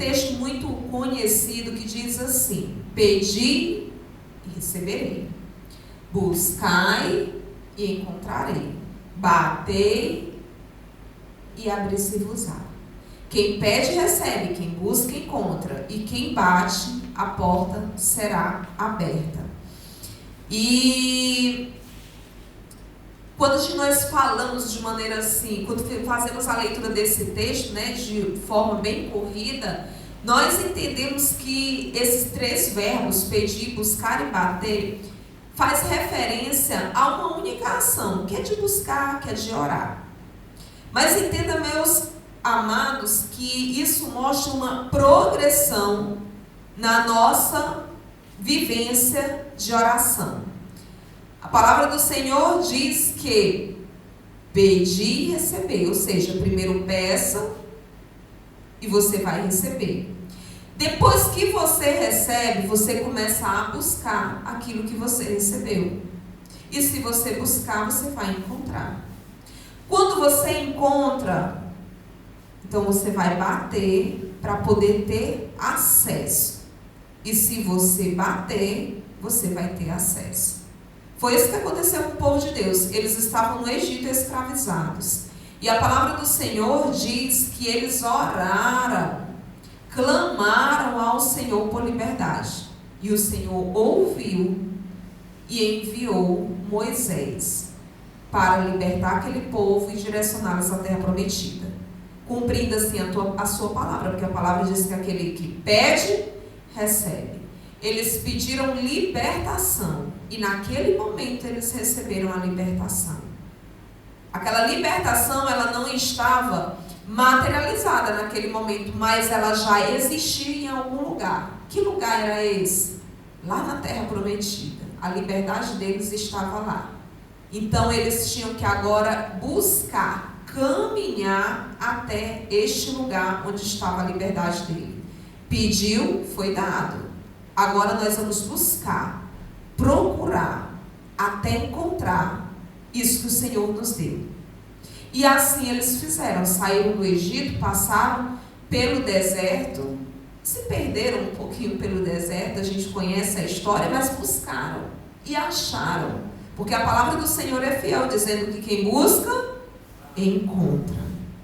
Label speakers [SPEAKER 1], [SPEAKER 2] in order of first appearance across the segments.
[SPEAKER 1] texto muito conhecido que diz assim: pedi e receberei, buscai e encontrarei, batei e abrir-se-vos-á. Quem pede recebe, quem busca encontra, e quem bate, a porta será aberta. E quando nós falamos de maneira assim, quando fazemos a leitura desse texto, né, de forma bem corrida, nós entendemos que esses três verbos, pedir, buscar e bater, faz referência a uma única ação, que é de buscar, que é de orar. Mas entenda, meus amados, que isso mostra uma progressão na nossa vivência de oração. A palavra do Senhor diz que pedir e receber, ou seja, primeiro peça e você vai receber. Depois que você recebe, você começa a buscar aquilo que você recebeu. E se você buscar, você vai encontrar. Quando você encontra, então você vai bater para poder ter acesso. E se você bater, você vai ter acesso. Foi isso que aconteceu com o povo de Deus. Eles estavam no Egito escravizados. E a palavra do Senhor diz que eles oraram, clamaram ao Senhor por liberdade. E o Senhor ouviu e enviou Moisés para libertar aquele povo e direcioná-los à terra prometida. Cumprindo assim a sua palavra, porque a palavra diz que aquele que pede, recebe. Eles pediram libertação e naquele momento eles receberam a libertação. Aquela libertação, ela não estava materializada naquele momento, mas ela já existia em algum lugar. Que lugar era esse? Lá na terra prometida. A liberdade deles estava lá. Então eles tinham que agora buscar, caminhar até este lugar onde estava a liberdade dele. Pediu, foi dado. Agora nós vamos buscar, procurar, até encontrar isso que o Senhor nos deu. E assim eles fizeram, saíram do Egito, passaram pelo deserto, se perderam um pouquinho pelo deserto, a gente conhece a história, mas buscaram e acharam. Porque a palavra do Senhor é fiel, dizendo que quem busca, encontra.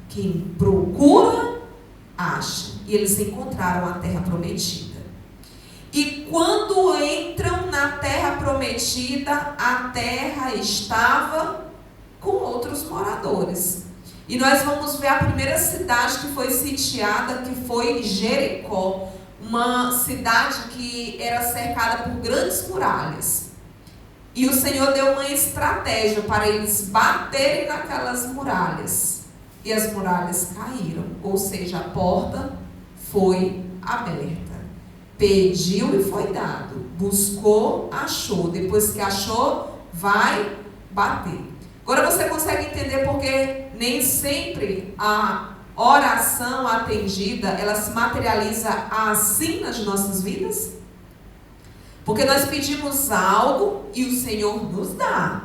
[SPEAKER 1] Quem procura, acha. E eles encontraram a terra prometida. E quando entram na terra prometida, a terra estava com outros moradores. E nós vamos ver a primeira cidade que foi sitiada, que foi Jericó. Uma cidade que era cercada por grandes muralhas. E o Senhor deu uma estratégia para eles baterem naquelas muralhas. E as muralhas caíram. Ou seja, a porta foi aberta. Pediu e foi dado. Buscou, achou. Depois que achou, vai bater. Agora você consegue entender porque nem sempre a oração atendida, ela se materializa assim nas nossas vidas? Porque nós pedimos algo e o Senhor nos dá.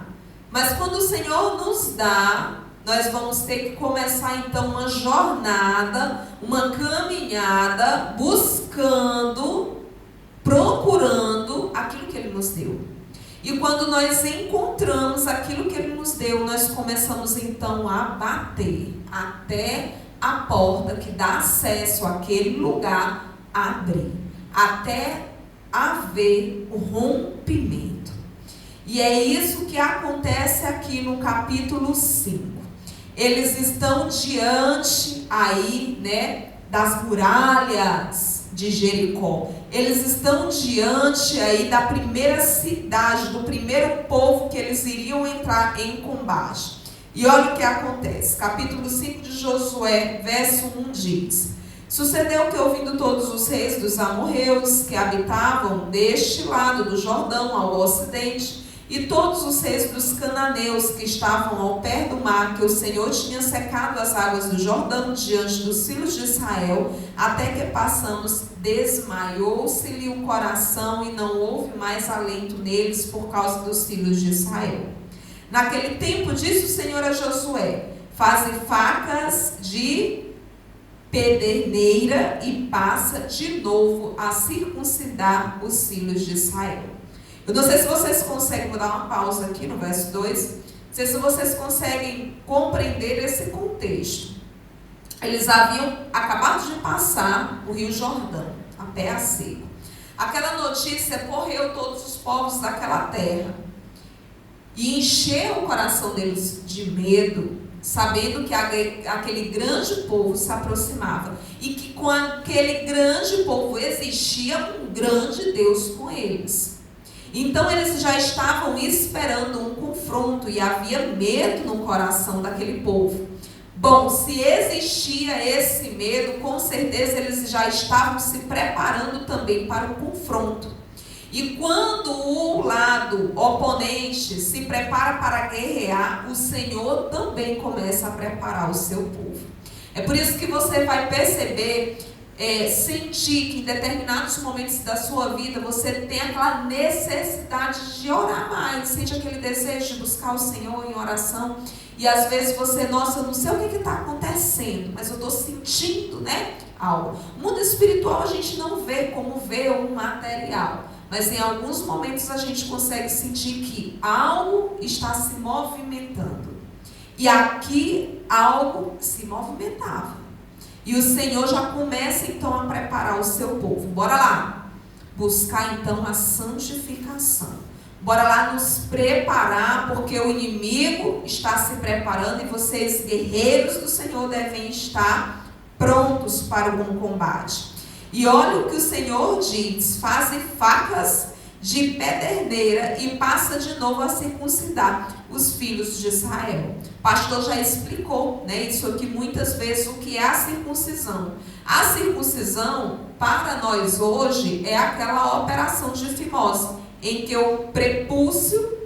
[SPEAKER 1] Mas quando o Senhor nos dá, nós vamos ter que começar então uma jornada, uma caminhada, buscando, procurando aquilo que Ele nos deu. E quando nós encontramos aquilo que Ele nos deu, nós começamos então a bater até a porta que dá acesso àquele lugar abrir, até haver o rompimento. E é isso que acontece aqui no capítulo 5. Eles estão diante aí, né, das muralhas de Jericó. Eles estão diante aí da primeira cidade, do primeiro povo que eles iriam entrar em combate. E olha o que acontece. Capítulo 5 de Josué, verso 1 diz: Sucedeu que, ouvindo todos os reis dos amorreus que habitavam deste lado do Jordão ao ocidente, e todos os reis dos cananeus que estavam ao pé do mar, que o Senhor tinha secado as águas do Jordão diante dos filhos de Israel, até que passamos, desmaiou-se-lhe o coração e não houve mais alento neles por causa dos filhos de Israel. Naquele tempo disse o Senhor a Josué: faze facas de pederneira e passa de novo a circuncidar os filhos de Israel. Eu não sei se vocês conseguem, vou dar uma pausa aqui no verso 2, não sei se vocês conseguem compreender esse contexto. Eles haviam acabado de passar o Rio Jordão, a pé a seco. Aquela notícia correu todos os povos daquela terra e encheu o coração deles de medo, sabendo que aquele grande povo se aproximava e que com aquele grande povo existia um grande Deus com eles. Então eles já estavam esperando um confronto e havia medo no coração daquele povo. Bom, se existia esse medo, com certeza eles já estavam se preparando também para o confronto. E quando o lado oponente se prepara para guerrear, o Senhor também começa a preparar o seu povo. É por isso que você vai perceber, sentir que em determinados momentos da sua vida você tem aquela necessidade de orar mais, sente aquele desejo de buscar o Senhor em oração. E às vezes você, nossa, eu não sei o que está acontecendo, mas eu estou sentindo, algo. O mundo espiritual a gente não vê como vê o material, mas em alguns momentos a gente consegue sentir que algo está se movimentando. E aqui algo se movimentava. E o Senhor já começa então a preparar o seu povo. Bora lá, buscar então a santificação. Bora lá nos preparar, porque o inimigo está se preparando e vocês, guerreiros do Senhor, devem estar prontos para o bom combate. E olha o que o Senhor diz: faze facas de pederneira e passa de novo a circuncidar os filhos de Israel. O pastor já explicou, isso aqui muitas vezes, o que é a circuncisão. A circuncisão, para nós hoje, é aquela operação de fimose, em que o prepúcio,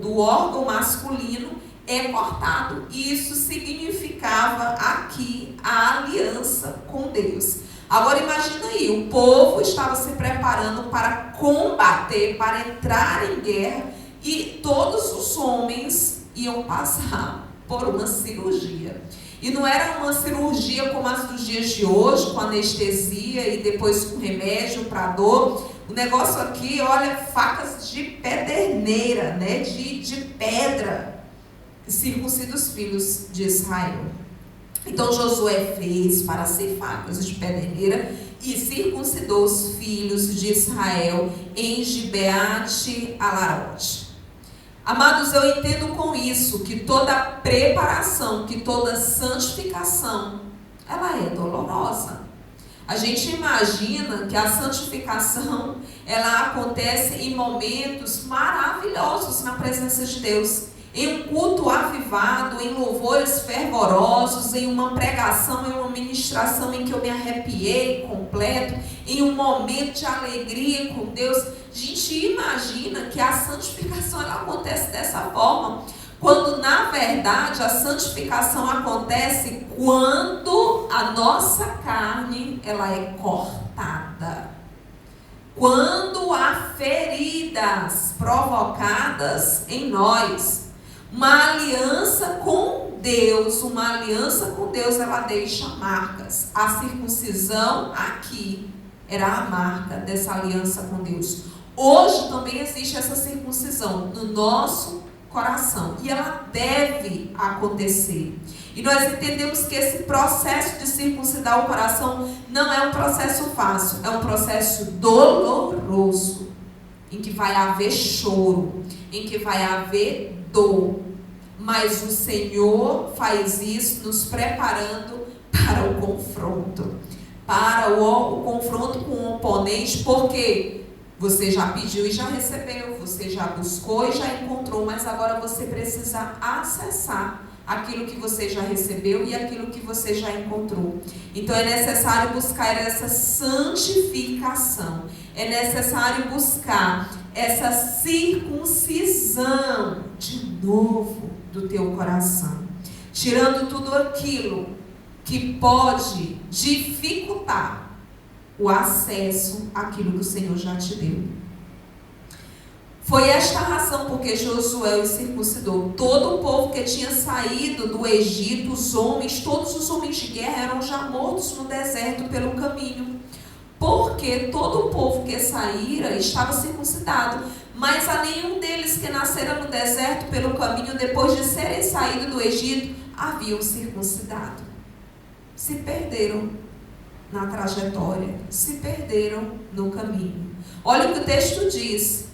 [SPEAKER 1] do órgão masculino é cortado. E isso significava aqui a aliança com Deus. Agora imagina aí, o povo estava se preparando para combater, para entrar em guerra, e todos os homens iam passar por uma cirurgia. E não era uma cirurgia como as dos dias de hoje, com anestesia e depois com remédio para dor. O negócio aqui, olha, facas de pederneira, de pedra, circuncida os filhos de Israel. Então Josué fez para si facas de pederneira e circuncidou os filhos de Israel em Gibeate Alarote. Amados, eu entendo com isso que toda preparação, que toda santificação, ela é dolorosa. A gente imagina que a santificação, ela acontece em momentos maravilhosos na presença de Deus. Em um culto avivado, em louvores fervorosos, em uma pregação, em uma ministração em que eu me arrepiei completo, em um momento de alegria com Deus. A gente imagina que a santificação ela acontece dessa forma, quando na verdade a santificação acontece quando a nossa carne ela é cortada. Quando há feridas provocadas em nós. Uma aliança com Deus, ela deixa marcas. A circuncisão aqui era a marca dessa aliança com Deus. Hoje também existe essa circuncisão no nosso coração e ela deve acontecer. E nós entendemos que esse processo de circuncidar o coração não é um processo fácil, é um processo doloroso, em que vai haver choro, em que vai haver dor, mas o Senhor faz isso nos preparando para o confronto, para o confronto com o oponente, porque você já pediu e já recebeu, você já buscou e já encontrou, mas agora você precisa acessar aquilo que você já recebeu e aquilo que você já encontrou. Então é necessário buscar essa santificação, é necessário buscar essa circuncisão de novo do teu coração, tirando tudo aquilo que pode dificultar o acesso àquilo que o Senhor já te deu. Foi esta a razão porque Josué os circuncidou. Todo o povo que tinha saído do Egito, os homens, todos os homens de guerra eram já mortos no deserto pelo caminho. Porque todo o povo que saíra estava circuncidado, mas a nenhum deles que nascera no deserto pelo caminho, depois de serem saídos do Egito, haviam circuncidado. Se perderam na trajetória, se perderam no caminho. Olha o que o texto diz.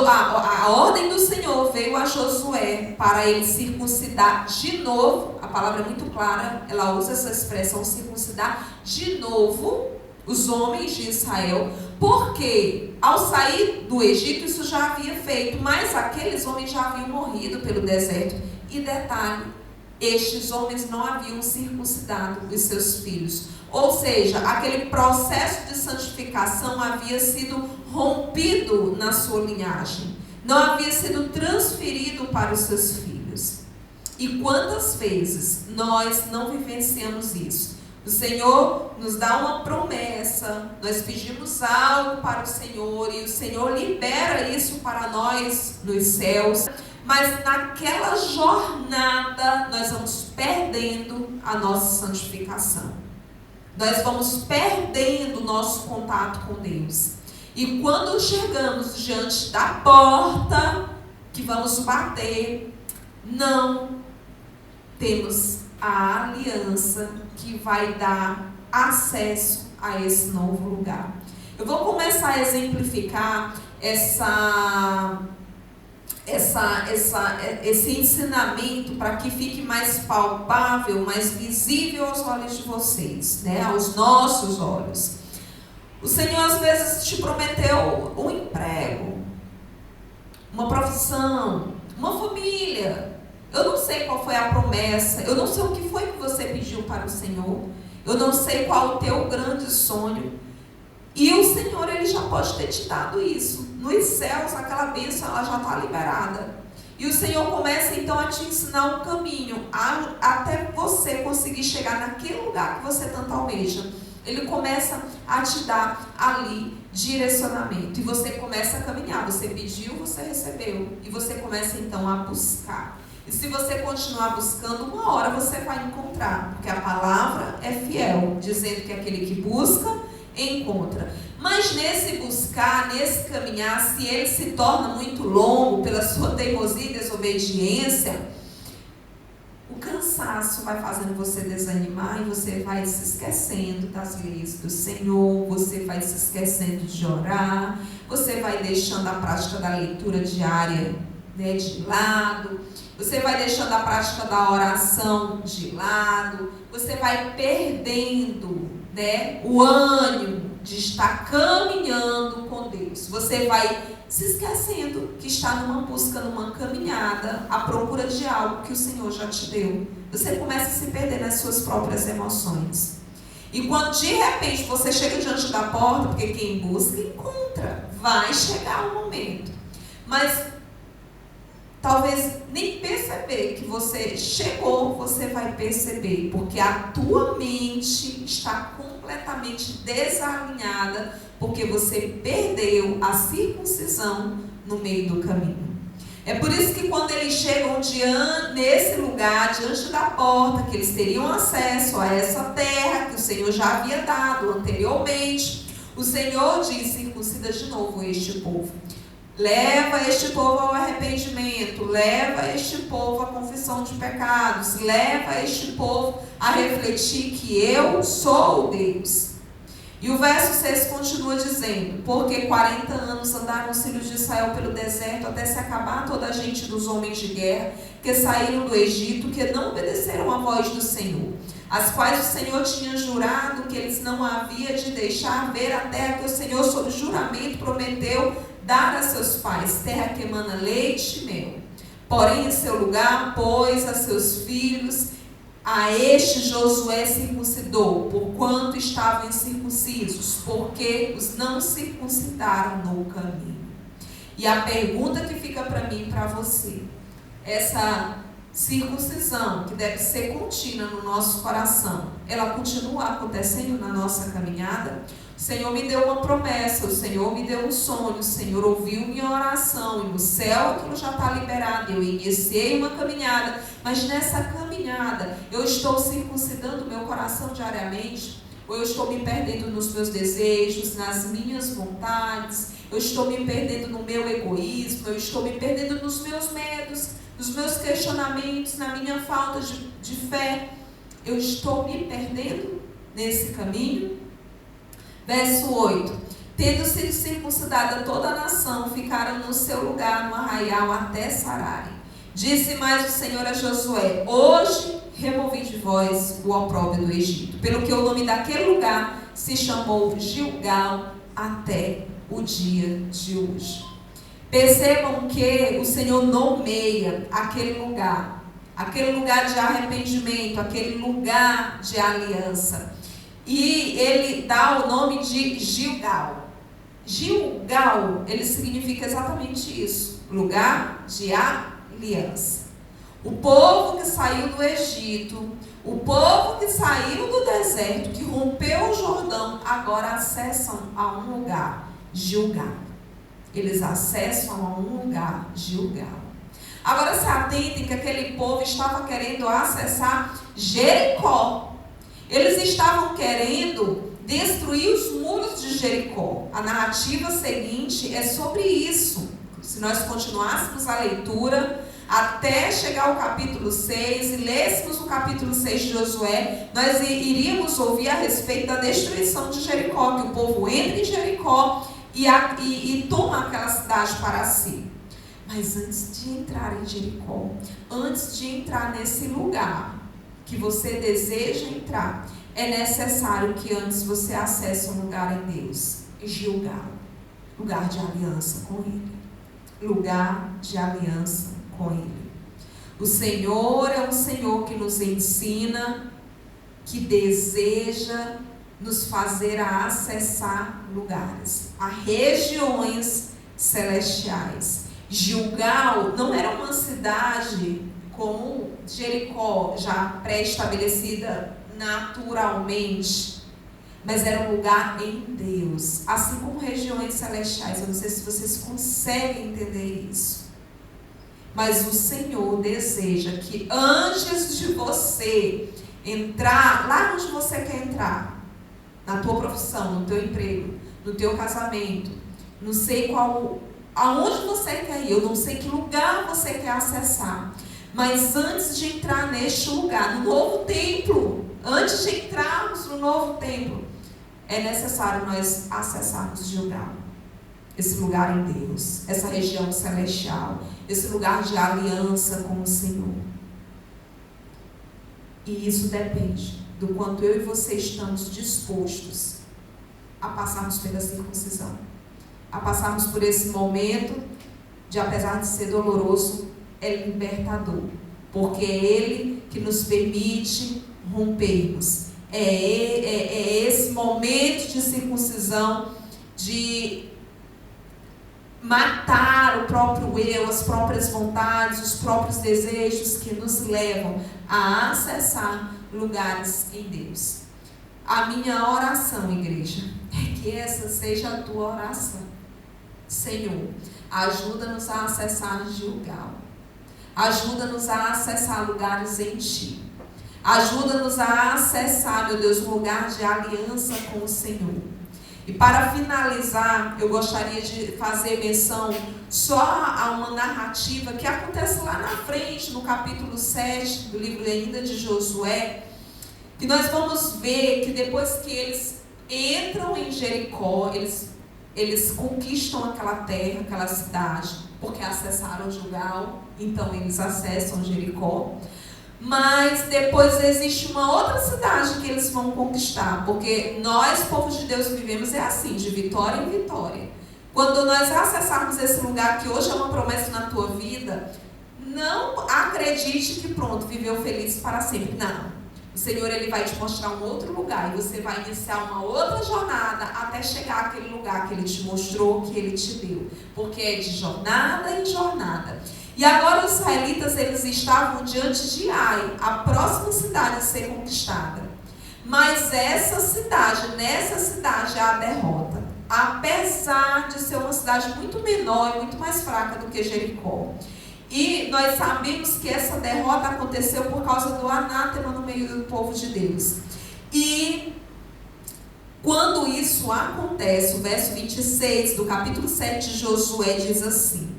[SPEAKER 1] A ordem do Senhor veio a Josué para ele circuncidar de novo. A palavra é muito clara, ela usa essa expressão, circuncidar de novo os homens de Israel, porque ao sair do Egito isso já havia feito, mas aqueles homens já haviam morrido pelo deserto. E detalhe, estes homens não haviam circuncidado os seus filhos, ou seja, aquele processo de santificação havia sido rompido na sua linhagem, não havia sido transferido para os seus filhos. E quantas vezes nós não vivenciamos isso? O Senhor nos dá uma promessa, nós pedimos algo para o Senhor e o Senhor libera isso para nós nos céus, mas naquela jornada nós vamos perdendo a nossa santificação, nós vamos perdendo o nosso contato com Deus. E quando chegamos diante da porta que vamos bater, não temos a aliança que vai dar acesso a esse novo lugar. Eu vou começar a exemplificar esse ensinamento para que fique mais palpável, mais visível aos olhos de vocês, né? Aos nossos olhos. O Senhor às vezes te prometeu um emprego, uma profissão, uma família. Eu não sei qual foi a promessa, eu não sei o que foi que você pediu para o Senhor, eu não sei qual o teu grande sonho, e o Senhor ele já pode ter te dado isso. Nos céus aquela bênção ela já está liberada, e o Senhor começa então a te ensinar um caminho, até você conseguir chegar naquele lugar que você tanto almeja. Ele começa a te dar ali direcionamento, e você começa a caminhar. Você pediu, você recebeu, e você começa então a buscar. E se você continuar buscando, uma hora você vai encontrar, porque a palavra é fiel, dizendo que aquele que busca, encontra. Mas nesse buscar, nesse caminhar, se ele se torna muito longo pela sua teimosia e desobediência, o cansaço vai fazendo você desanimar e você vai se esquecendo das leis do Senhor, você vai se esquecendo de orar, você vai deixando a prática da leitura diária, né, de lado, você vai deixando a prática da oração de lado, você vai perdendo, né, o ânimo de estar caminhando com Deus. Você vai se esquecendo que está numa busca, numa caminhada, à procura de algo que o Senhor já te deu. Você começa a se perder nas suas próprias emoções. E quando de repente você chega diante da porta, porque quem busca encontra, vai chegar o momento. Mas talvez nem perceber que você chegou, você vai perceber, porque a tua mente está completamente desalinhada, porque você perdeu a circuncisão no meio do caminho. É por isso que quando eles chegam nesse lugar, diante da porta, que eles teriam acesso a essa terra que o Senhor já havia dado anteriormente, o Senhor diz: circuncida de novo este povo. Leva este povo ao arrependimento, leva este povo à confissão de pecados, leva este povo a refletir que eu sou Deus. E o verso 6 continua dizendo: porque 40 anos andaram os filhos de Israel pelo deserto, até se acabar toda a gente dos homens de guerra, que saíram do Egito, que não obedeceram à voz do Senhor, as quais o Senhor tinha jurado que eles não havia de deixar ver a terra que o Senhor, sob juramento, prometeu dar a seus pais, terra que emana leite e mel. Porém, em seu lugar, pôs a seus filhos, a este Josué circuncidou, porquanto estavam incircuncisos, porque os não circuncidaram no caminho. E a pergunta que fica para mim e para você, essa circuncisão, que deve ser contínua no nosso coração, ela continua acontecendo na nossa caminhada? O Senhor me deu uma promessa, o Senhor me deu um sonho, o Senhor ouviu minha oração, e no céu aquilo já está liberado, eu iniciei uma caminhada, mas nessa caminhada eu estou circuncidando meu coração diariamente? Ou eu estou me perdendo nos meus desejos, nas minhas vontades, eu estou me perdendo no meu egoísmo, eu estou me perdendo nos meus medos, nos meus questionamentos, na minha falta de fé? Eu estou me perdendo nesse caminho? Verso 8: tendo sido circuncidada toda a nação, ficaram no seu lugar no arraial até sararem. Disse mais o Senhor a Josué: hoje removi de vós o opróbrio do Egito, pelo que o nome daquele lugar se chamou Gilgal até o dia de hoje. Percebam que o Senhor nomeia aquele lugar de arrependimento, aquele lugar de aliança, e ele dá o nome de Gilgal. Gilgal, ele significa exatamente isso, lugar de aliança. O povo que saiu do Egito, o povo que saiu do deserto, que rompeu o Jordão, agora acessam a um lugar, Gilgal. Eles acessam a um lugar, Gilgal. Agora se atentem que aquele povo estava querendo acessar Jericó. Eles estavam querendo destruir os muros de Jericó. A narrativa seguinte é sobre isso. Se nós continuássemos a leitura até chegar ao capítulo 6 e lêssemos o capítulo 6 de Josué, nós iríamos ouvir a respeito da destruição de Jericó, que o povo entra em Jericó e toma aquela cidade para si. Mas antes de entrar em Jericó, antes de entrar nesse lugar que você deseja entrar, é necessário que antes você acesse um lugar em Deus, Gilgal, lugar de aliança com Ele, lugar de aliança com Ele. O Senhor é um Senhor que nos ensina, que deseja nos fazer a acessar lugares, a regiões celestiais. Gilgal não era uma cidade como Jericó, já pré-estabelecida naturalmente, mas era um lugar em Deus, assim como regiões celestiais. Eu não sei se vocês conseguem entender isso, mas o Senhor deseja que antes de você entrar lá onde você quer entrar, na tua profissão, no teu emprego, no teu casamento, não sei aonde você quer ir, eu não sei que lugar você quer acessar, mas antes de entrar neste lugar, no novo templo, antes de entrarmos no novo templo, é necessário nós acessarmos Gilgal, esse lugar em Deus, essa região celestial, esse lugar de aliança com o Senhor. E isso depende do quanto eu e você estamos dispostos a passarmos pela circuncisão, a passarmos por esse momento de, apesar de ser doloroso, é libertador, porque é Ele que nos permite rompermos. É esse momento de circuncisão, de matar o próprio eu, as próprias vontades, os próprios desejos que nos levam a acessar lugares em Deus. A minha oração, igreja, é que essa seja a tua oração. Senhor, ajuda-nos a acessar Gilgal. Ajuda-nos a acessar lugares em Ti. Ajuda-nos a acessar, meu Deus, um lugar de aliança com o Senhor. E para finalizar, eu gostaria de fazer menção só a uma narrativa que acontece lá na frente, no capítulo 7 do livro ainda de Josué, que nós vamos ver que depois que eles entram em Jericó, eles conquistam aquela terra, aquela cidade, porque acessaram Gilgal, então eles acessam Jericó. Mas depois existe uma outra cidade que eles vão conquistar, porque nós, povo de Deus, vivemos assim, de vitória em vitória. Quando nós acessarmos esse lugar que hoje é uma promessa na tua vida, não acredite que pronto, viveu feliz para sempre. Não. O Senhor, Ele vai te mostrar um outro lugar e você vai iniciar uma outra jornada até chegar àquele lugar que Ele te mostrou, que Ele te deu. Porque é de jornada em jornada. E agora os israelitas, eles estavam diante de Ai, a próxima cidade a ser conquistada. Mas nessa cidade há a derrota. Apesar de ser uma cidade muito menor e muito mais fraca do que Jericó. E nós sabemos que essa derrota aconteceu por causa do anátema no meio do povo de Deus. E quando isso acontece, o verso 26 do capítulo 7 de Josué diz assim: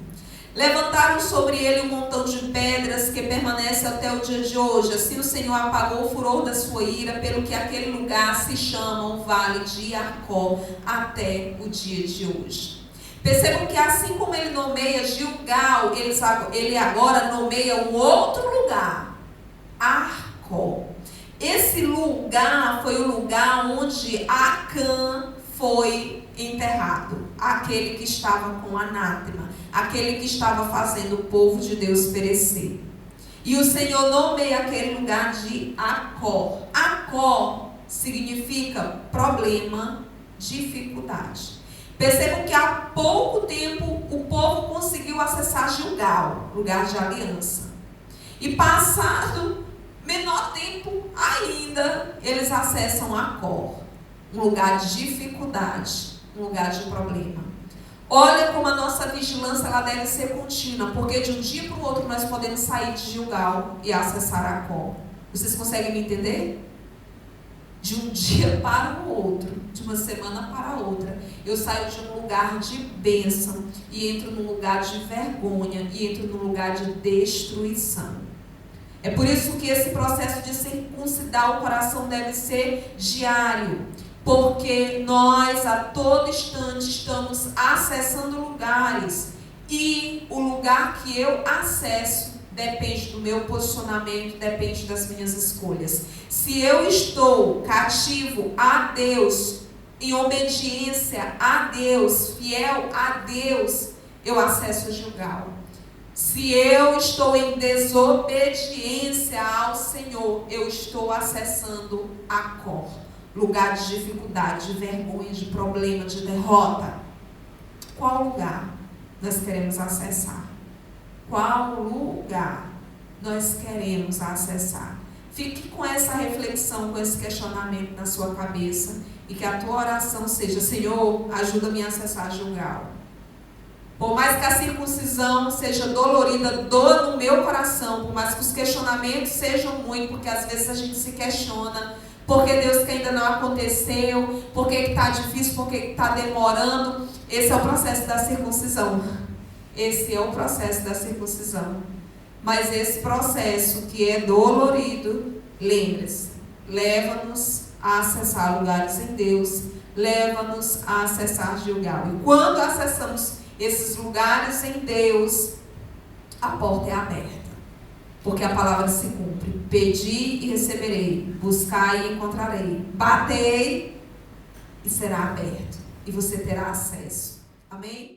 [SPEAKER 1] levantaram sobre ele um montão de pedras que permanece até o dia de hoje. Assim o Senhor apagou o furor da sua ira, pelo que aquele lugar se chama o Vale de Arcó até o dia de hoje. Percebam que assim como ele nomeia Gilgal, ele agora nomeia um outro lugar, Arcó. Esse lugar foi o lugar onde Acã foi enterrado, aquele que estava com anátema, aquele que estava fazendo o povo de Deus perecer. E o Senhor nomeia aquele lugar de Acó. Acó significa problema, dificuldade. Percebam que há pouco tempo o povo conseguiu acessar Gilgal, lugar de aliança. E passado menor tempo ainda, eles acessam Acó, um lugar de dificuldade, um lugar de problema. Olha como a nossa vigilância ela deve ser contínua, porque de um dia para o outro nós podemos sair de Gilgal e acessar Acó. Vocês conseguem me entender? De um dia para o outro, de uma semana para a outra, eu saio de um lugar de bênção e entro num lugar de vergonha e entro num lugar de destruição. É por isso que esse processo de circuncidar o coração deve ser diário, porque nós a todo instante estamos acessando lugares e o lugar que eu acesso depende do meu posicionamento, depende das minhas escolhas. Se eu estou cativo a Deus, em obediência a Deus, fiel a Deus, eu acesso Gilgal. Se eu estou em desobediência ao Senhor, eu estou acessando Acó, lugar de dificuldade, de vergonha, de problema, de derrota. Qual lugar nós queremos acessar? Qual lugar nós queremos acessar? Fique com essa reflexão, com esse questionamento na sua cabeça e que a tua oração seja: Senhor, ajuda-me a acessar Gilgal. Por mais que a circuncisão seja dolorida, dor no meu coração, por mais que os questionamentos sejam muitos, porque às vezes a gente se questiona, por que Deus que ainda não aconteceu, por que está difícil, por que está demorando. Esse é o processo da circuncisão. Esse é o processo da circuncisão. Mas esse processo que é dolorido, lembre-se, leva-nos a acessar lugares em Deus, leva-nos a acessar Gilgal. E quando acessamos esses lugares em Deus, a porta é aberta. Porque a palavra se cumpre. Pedi e receberei, buscai e encontrarei, batei e será aberto. E você terá acesso. Amém?